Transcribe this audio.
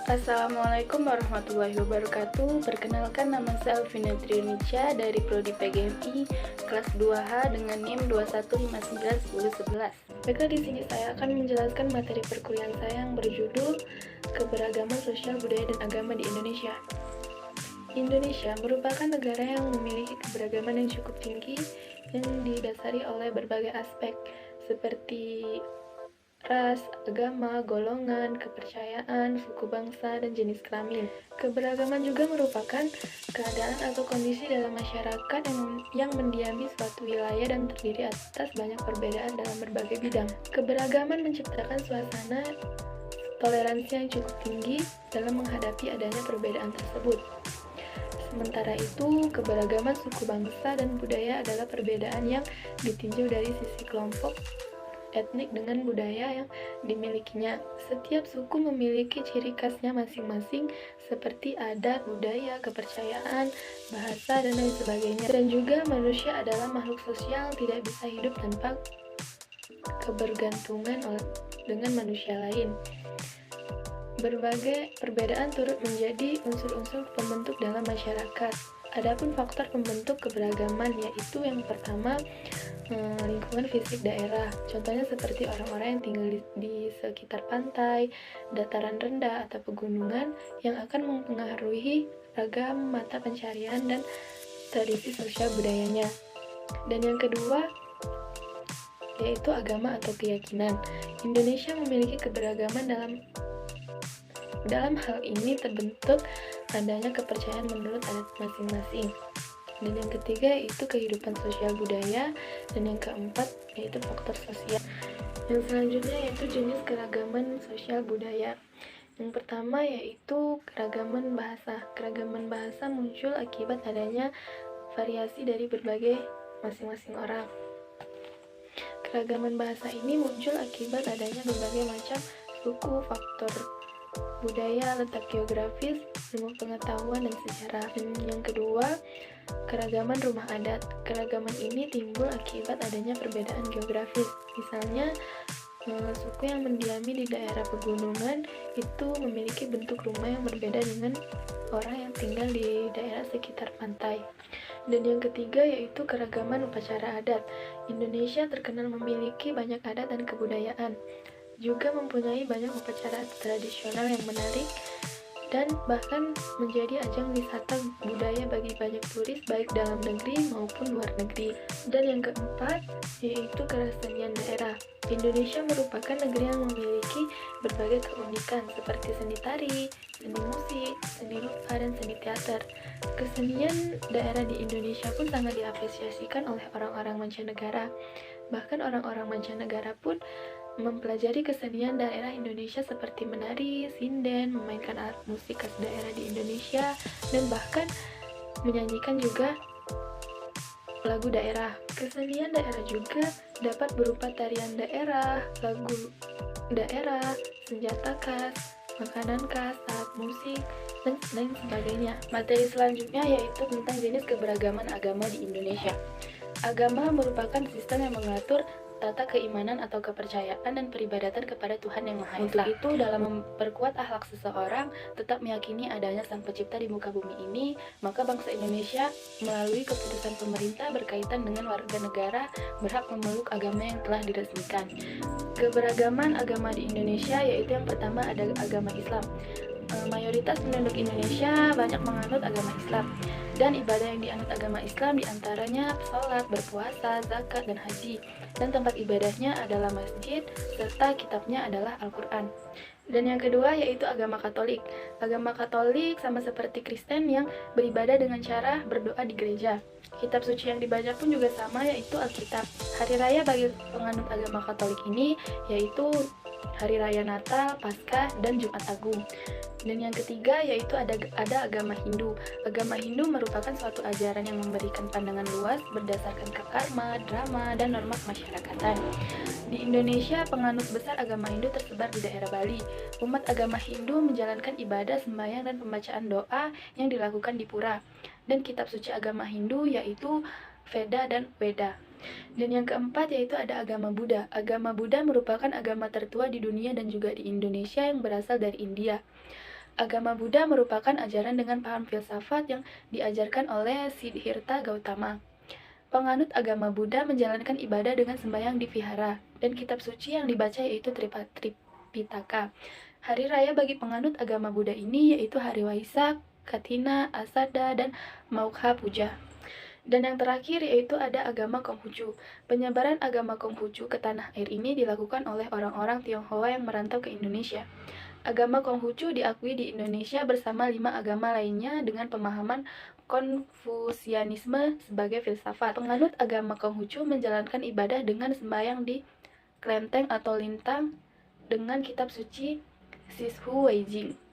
Assalamualaikum warahmatullahi wabarakatuh. Perkenalkan, nama saya Alvina Triunica dari Prodi PGMI kelas 2H dengan NIM 21591011. Baiklah, di sini saya akan menjelaskan materi perkuliahan saya yang berjudul Keberagaman Sosial Budaya dan Agama di Indonesia. Indonesia merupakan negara yang memiliki keberagaman yang cukup tinggi yang didasari oleh berbagai aspek seperti ras, agama, golongan, kepercayaan, suku bangsa, dan jenis kelamin. Keberagaman juga merupakan keadaan atau kondisi dalam masyarakat yang mendiami suatu wilayah dan terdiri atas banyak perbedaan dalam berbagai bidang. Keberagaman menciptakan suasana toleransi yang cukup tinggi dalam menghadapi adanya perbedaan tersebut. Sementara itu, keberagaman suku bangsa dan budaya adalah perbedaan yang ditinjau dari sisi kelompok etnik dengan budaya yang dimilikinya. Setiap suku memiliki ciri khasnya masing-masing seperti adat, budaya, kepercayaan, bahasa, dan lain sebagainya. Dan juga manusia adalah makhluk sosial, tidak bisa hidup tanpa kebergantungan dengan manusia lain. Berbagai perbedaan turut menjadi unsur-unsur pembentuk dalam masyarakat. Adapun faktor pembentuk keberagaman yaitu yang pertama, lingkungan fisik daerah. Contohnya seperti orang-orang yang tinggal di sekitar pantai, dataran rendah, atau pegunungan yang akan mempengaruhi ragam mata pencarian dan tradisi sosial budayanya. Dan yang kedua, yaitu agama atau keyakinan. Indonesia memiliki keberagaman dalam hal ini terbentuk adanya kepercayaan menurut adat masing-masing. Dan yang ketiga yaitu kehidupan sosial budaya, dan yang keempat yaitu faktor sosial. Yang selanjutnya yaitu jenis keragaman sosial budaya. Yang pertama yaitu keragaman bahasa. Keragaman bahasa muncul akibat adanya variasi dari berbagai masing-masing orang. Keragaman bahasa ini muncul akibat adanya berbagai macam suku, faktor budaya, letak geografis, ilmu pengetahuan, dan sejarah. Dan yang kedua, keragaman rumah adat. Keragaman ini timbul akibat adanya perbedaan geografis. Misalnya, suku yang mendiami di daerah pegunungan itu memiliki bentuk rumah yang berbeda dengan orang yang tinggal di daerah sekitar pantai. Dan yang ketiga yaitu keragaman upacara adat. Indonesia terkenal memiliki banyak adat dan kebudayaan, juga mempunyai banyak upacara tradisional yang menarik dan bahkan menjadi ajang wisata budaya bagi banyak turis baik dalam negeri maupun luar negeri. Dan yang keempat yaitu kesenian daerah. Indonesia merupakan negeri yang memiliki berbagai keunikan seperti seni tari, seni musik, seni rupa, dan seni teater. Kesenian daerah di Indonesia pun sangat diapresiasikan oleh orang-orang mancanegara. Bahkan orang-orang mancanegara pun mempelajari kesenian daerah Indonesia seperti menari, sinden, memainkan alat musik khas daerah di Indonesia, dan bahkan menyanyikan juga lagu daerah. Kesenian daerah juga dapat berupa tarian daerah, lagu daerah, senjata khas, makanan khas, alat musik, dan lain sebagainya. Materi selanjutnya yaitu tentang jenis keberagaman agama di Indonesia. Agama merupakan sistem yang mengatur tata keimanan atau kepercayaan dan peribadatan kepada Tuhan Yang Maha Esa. Untuk itu, dalam memperkuat akhlak seseorang tetap meyakini adanya Sang Pencipta di muka bumi ini, maka bangsa Indonesia melalui keputusan pemerintah berkaitan dengan warga negara berhak memeluk agama yang telah diresmikan. Keberagaman agama di Indonesia yaitu yang pertama ada agama Islam. Mayoritas penduduk Indonesia banyak menganut agama Islam, dan ibadah yang dianut agama Islam diantaranya sholat, berpuasa, zakat, dan haji. Dan tempat ibadahnya adalah masjid, serta kitabnya adalah Al-Quran. Dan yang kedua yaitu agama Katolik. Agama Katolik sama seperti Kristen yang beribadah dengan cara berdoa di gereja. Kitab suci yang dibaca pun juga sama, yaitu Alkitab. Hari raya bagi penganut agama Katolik ini yaitu Hari Raya Natal, Paskah, dan Jumat Agung. Dan yang ketiga yaitu ada agama Hindu. Agama Hindu merupakan suatu ajaran yang memberikan pandangan luas berdasarkan ke karma, drama, dan norma kemasyarakatan. Di Indonesia, penganut besar agama Hindu tersebar di daerah Bali. Umat agama Hindu menjalankan ibadah, sembahyang, dan pembacaan doa yang dilakukan di pura. Dan kitab suci agama Hindu yaitu Veda dan Weda. Dan yang keempat yaitu ada agama Buddha. Agama Buddha merupakan agama tertua di dunia dan juga di Indonesia yang berasal dari India. Agama Buddha merupakan ajaran dengan paham filsafat yang diajarkan oleh Siddhartha Gautama. Penganut agama Buddha menjalankan ibadah dengan sembahyang di vihara, dan kitab suci yang dibaca yaitu Tripitaka. Hari raya bagi penganut agama Buddha ini yaitu Hari Waisak, Katina, Asada, dan Maukha Puja. Dan yang terakhir yaitu ada agama Konghucu. Penyebaran agama Konghucu ke tanah air ini dilakukan oleh orang-orang Tionghoa yang merantau ke Indonesia. Agama Konghucu diakui di Indonesia bersama 5 agama lainnya dengan pemahaman Konfusianisme sebagai filsafat. Penganut agama Konghucu menjalankan ibadah dengan sembahyang di kelenteng atau lintang dengan kitab suci Sishu Weijing.